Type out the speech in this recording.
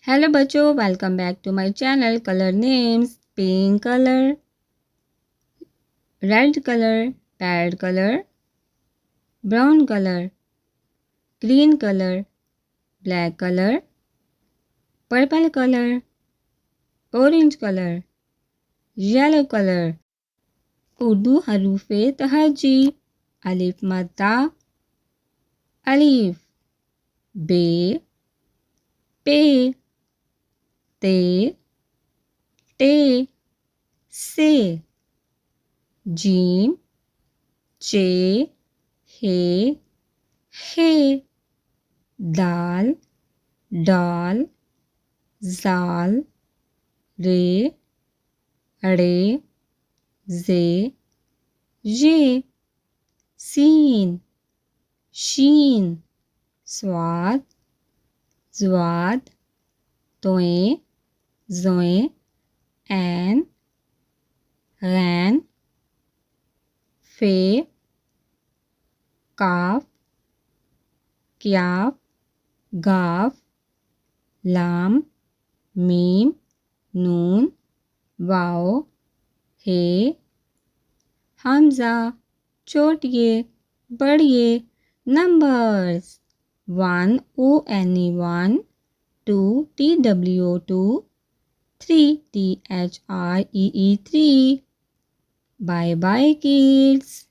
Hello बच्चों, welcome back to my channel. Colour names: pink colour, red colour, parrot colour, brown colour, green colour, black colour, purple colour, orange colour, yellow colour. Urdu हरूफ़े तहजी: अलिफ मद्दा, अलिफ, बे, पे, ते, टे, से, जीम, चे, हे, दाल, डाल, जाल, रे, रे, जे, ये, सीन, शीन, स्वाद, ज़्वाद, तोएं, ज़ोएं, ऐन, गैन, फे, काफ, क्याफ, गाफ, लाम, मीम, नून, वाओ, हे, हमज़ा। छोटिए बड़िए numbers: 1 ONE 1, 2 TWO 2, 3 THREE 3। Bye bye kids.